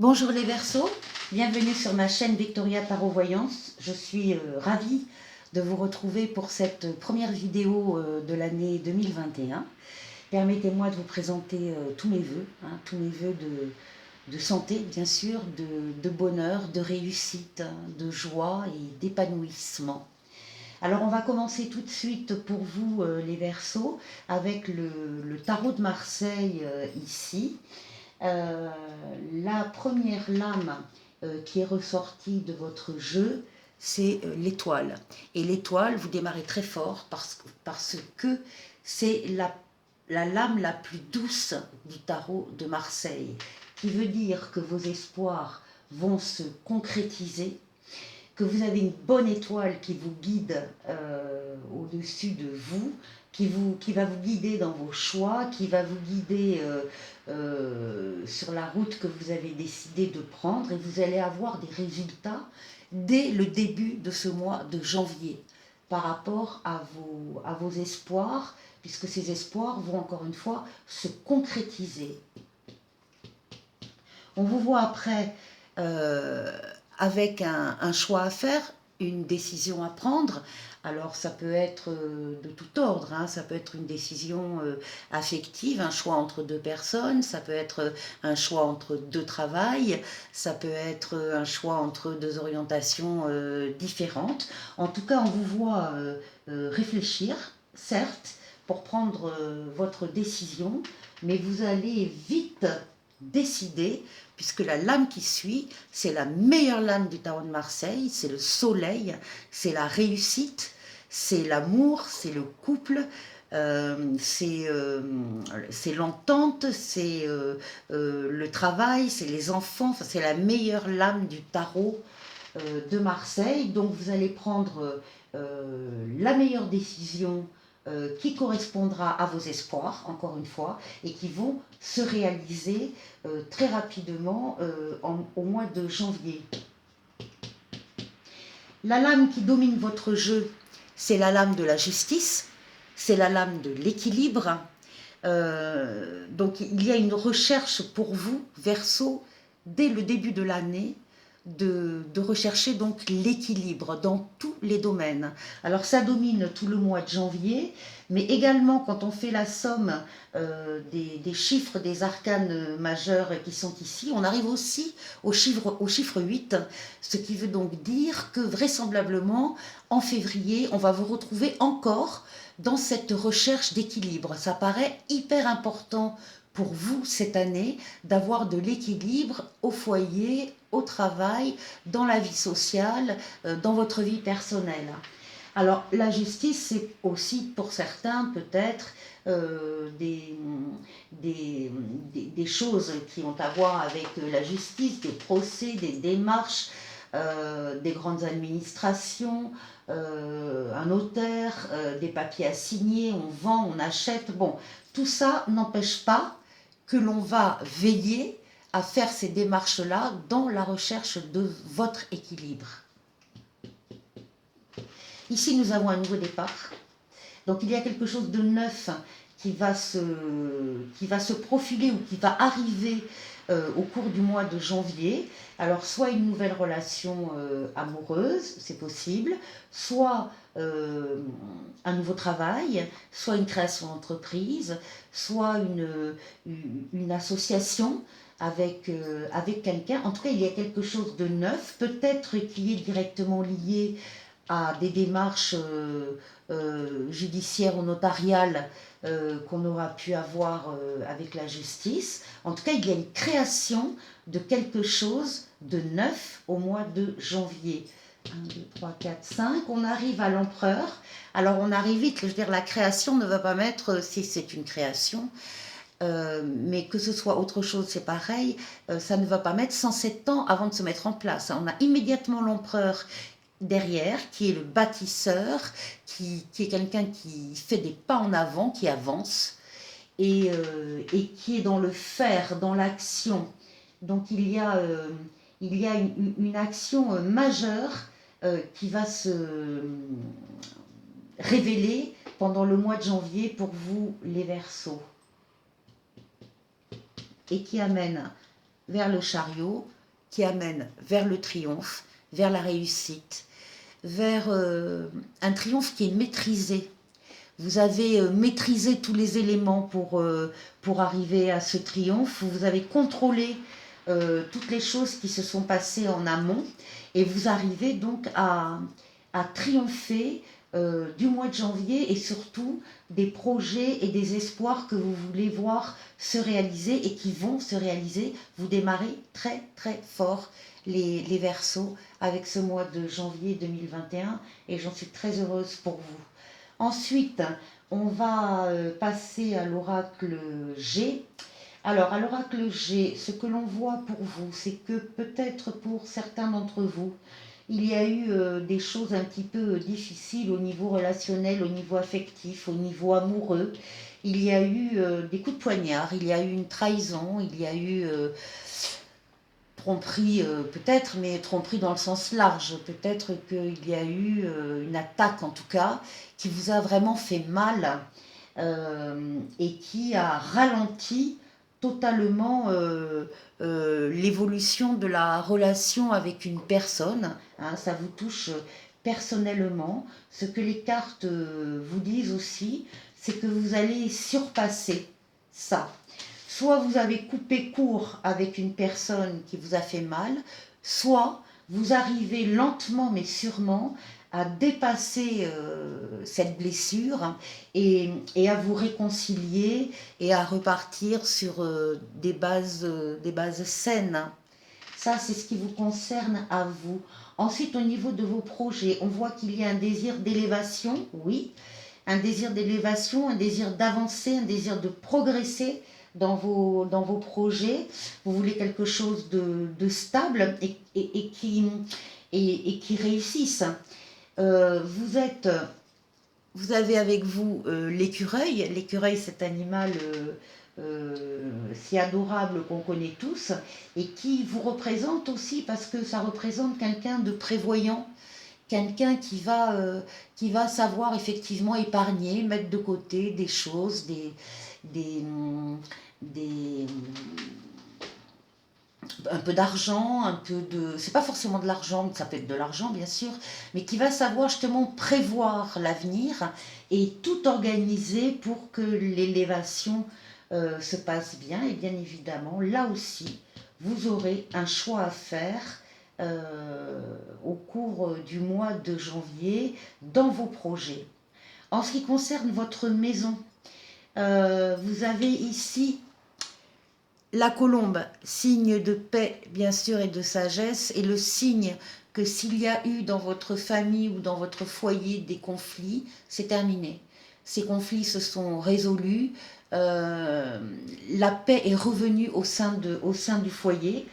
Bonjour les Verseaux, bienvenue sur ma chaîne Victoria Tarot Voyance. Je suis ravie de vous retrouver pour cette première vidéo de l'année 2021. Permettez-moi de vous présenter tous mes vœux, tous mes vœux de santé bien sûr, de bonheur, de réussite, de joie et d'épanouissement. Alors on va commencer tout de suite pour vous les Verseaux avec le tarot de Marseille ici. Euh, la première lame qui est ressortie de votre jeu, c'est l'étoile. Et l'étoile, vous démarrez très fort parce que c'est la lame la plus douce du tarot de Marseille, qui veut dire que vos espoirs vont se concrétiser, que vous avez une bonne étoile qui vous guide au-dessus de vous, qui va vous guider dans vos choix, qui va vous guider sur la route que vous avez décidé de prendre, et vous allez avoir des résultats dès le début de ce mois de janvier par rapport à vos espoirs, puisque ces espoirs vont encore une fois se concrétiser. On vous voit après avec un choix à faire, une décision à prendre. Alors ça peut être de tout ordre, ça peut être une décision affective, un choix entre deux personnes, ça peut être un choix entre deux travails, ça peut être un choix entre deux orientations différentes. En tout cas, on vous voit réfléchir, certes, pour prendre votre décision, mais vous allez vite décider, puisque la lame qui suit, c'est la meilleure lame du tarot de Marseille, c'est le soleil, c'est la réussite, c'est l'amour, c'est le couple, c'est l'entente, c'est le travail, c'est les enfants, enfin, c'est la meilleure lame du tarot de Marseille. Donc vous allez prendre la meilleure décision qui correspondra à vos espoirs, encore une fois, et qui vont se réaliser très rapidement au mois de janvier. La lame qui domine votre jeu, c'est la lame de la justice, c'est la lame de l'équilibre. Donc il y a une recherche pour vous, Verseau, dès le début de l'année, de rechercher donc l'équilibre dans tous les domaines. Alors ça domine tout le mois de janvier, mais également quand on fait la somme des chiffres des arcanes majeurs qui sont ici, on arrive aussi au chiffre 8, ce qui veut donc dire que vraisemblablement en février, on va vous retrouver encore dans cette recherche d'équilibre. Ça paraît hyper important pour vous cette année d'avoir de l'équilibre au foyer, au travail, dans la vie sociale, dans votre vie personnelle. Alors la justice, c'est aussi pour certains peut-être des choses qui ont à voir avec la justice, des procès, des démarches, des grandes administrations, un notaire, des papiers à signer, on vend, on achète. Bon, tout ça n'empêche pas que l'on va veiller à faire ces démarches-là dans la recherche de votre équilibre. Ici, nous avons un nouveau départ. Donc, il y a quelque chose de neuf qui va se profiler ou qui va arriver au cours du mois de janvier. Alors, soit une nouvelle relation amoureuse, c'est possible, soit un nouveau travail, soit une création d'entreprise, soit une association avec quelqu'un. En tout cas, il y a quelque chose de neuf, peut-être qui est directement lié à des démarches judiciaires ou notariales qu'on aura pu avoir avec la justice. En tout cas, il y a une création de quelque chose de neuf au mois de janvier. 1, 2, 3, 4, 5. On arrive à l'empereur. Alors, on arrive vite. Je veux dire, la création ne va pas mettre, si c'est une création, mais que ce soit autre chose, c'est pareil, ça ne va pas mettre 107 ans avant de se mettre en place. On a immédiatement l'empereur derrière, qui est le bâtisseur, qui est quelqu'un qui fait des pas en avant, qui avance, et qui est dans le faire, dans l'action. Donc il y a une action majeure qui va se révéler pendant le mois de janvier pour vous les Verseaux, et qui amène vers le chariot qui amène vers le triomphe, vers la réussite, vers un triomphe qui est maîtrisé. Vous avez maîtrisé tous les éléments pour arriver à ce triomphe. Vous avez contrôlé toutes les choses qui se sont passées en amont. Et vous arrivez donc à triompher du mois de janvier et surtout des projets et des espoirs que vous voulez voir se réaliser et qui vont se réaliser. Vous démarrez très très fort les Verseaux avec ce mois de janvier 2021 et j'en suis très heureuse pour vous. Ensuite, on va passer à l'oracle G. Alors, à l'oracle G, ce que l'on voit pour vous, c'est que peut-être pour certains d'entre vous, il y a eu des choses un petit peu difficiles au niveau relationnel, au niveau affectif, au niveau amoureux. Il y a eu des coups de poignard, il y a eu une trahison, il y a eu tromperie peut-être, mais tromperie dans le sens large. Peut-être qu'il y a eu une attaque en tout cas qui vous a vraiment fait mal et qui a ralenti totalement l'évolution de la relation avec une personne. Hein, ça vous touche personnellement. Ce que les cartes vous disent aussi, c'est que vous allez surpasser ça. Soit vous avez coupé court avec une personne qui vous a fait mal, soit vous arrivez lentement mais sûrement à dépasser cette blessure et à vous réconcilier et à repartir sur des bases saines. Ça, c'est ce qui vous concerne à vous. Ensuite, au niveau de vos projets, on voit qu'il y a un désir d'élévation, oui, un désir d'élévation, un désir d'avancer, un désir de progresser dans vos projets. Vous voulez quelque chose de stable et qui réussisse. Vous avez avec vous l'écureuil. L'écureuil, cet animal si adorable qu'on connaît tous et qui vous représente aussi parce que ça représente quelqu'un de prévoyant, quelqu'un qui va savoir effectivement épargner, mettre de côté des choses, des, un peu d'argent, un peu de... C'est pas forcément de l'argent, ça peut être de l'argent bien sûr, mais qui va savoir justement prévoir l'avenir et tout organiser pour que l'élévation se passe bien. Et bien évidemment, là aussi, vous aurez un choix à faire au cours du mois de janvier dans vos projets. En ce qui concerne votre maison, vous avez ici la colombe, signe de paix bien sûr et de sagesse, et le signe que s'il y a eu dans votre famille ou dans votre foyer des conflits, c'est terminé. Ces conflits se sont résolus, la paix est revenue au sein du foyer.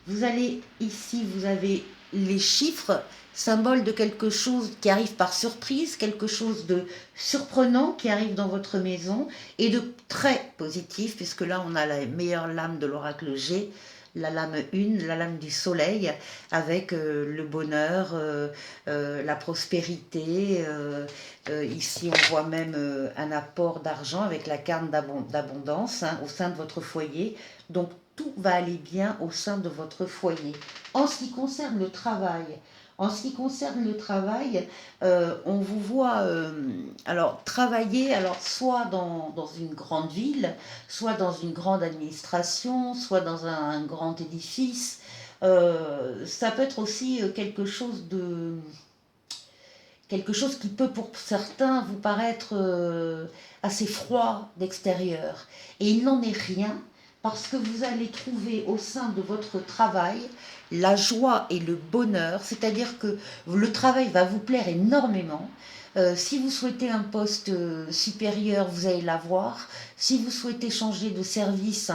Vous allez ici, vous avez les chiffres, symbole de quelque chose qui arrive par surprise, quelque chose de surprenant qui arrive dans votre maison et de très positif, puisque là on a la meilleure lame de l'oracle G, la lame 1, la lame du soleil, avec le bonheur, la prospérité. Ici on voit même un apport d'argent avec la carte d'abondance hein, au sein de votre foyer. Donc tout va aller bien au sein de votre foyer. En ce qui concerne le travail, on vous voit alors travailler soit dans une grande ville, soit dans une grande administration, soit dans un grand édifice. Ça peut être aussi quelque chose qui peut pour certains vous paraître assez froid d'extérieur. Et il n'en est rien, parce que vous allez trouver au sein de votre travail la joie et le bonheur, c'est-à-dire que le travail va vous plaire énormément. Si vous souhaitez un poste supérieur, vous allez l'avoir. Si vous souhaitez changer de service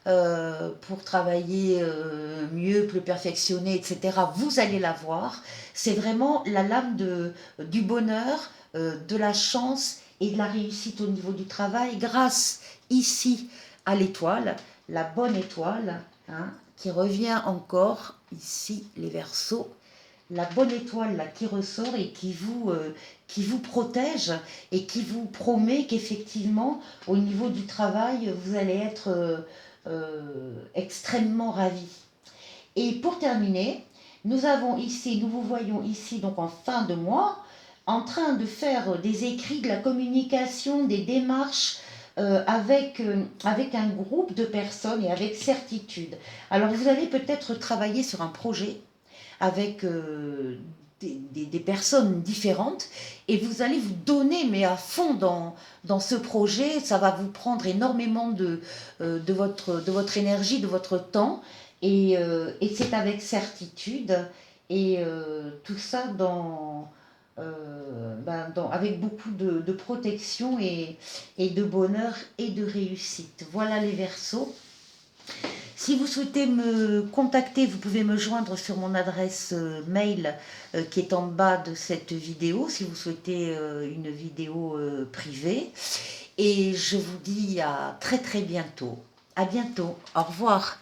pour travailler mieux, plus perfectionné, etc., vous allez l'avoir. C'est vraiment la lame du bonheur, de la chance et de la réussite au niveau du travail grâce ici à l'étoile, la bonne étoile, hein, qui revient encore ici, les Verseaux, la bonne étoile là, qui ressort et qui vous protège et qui vous promet qu'effectivement, au niveau du travail, vous allez être extrêmement ravie. Et pour terminer, nous avons ici, nous vous voyons ici donc en fin de mois, en train de faire des écrits, de la communication, des démarches avec un groupe de personnes et avec certitude. Alors vous allez peut-être travailler sur un projet avec des personnes différentes et vous allez vous donner mais à fond dans ce projet. Ça va vous prendre énormément de votre énergie, de votre temps et c'est avec certitude et tout ça avec beaucoup de protection et de bonheur et de réussite. Voilà les Verseaux. Si vous souhaitez me contacter, vous pouvez me joindre sur mon adresse mail qui est en bas de cette vidéo, si vous souhaitez une vidéo privée. Et je vous dis à très très bientôt. À bientôt. Au revoir.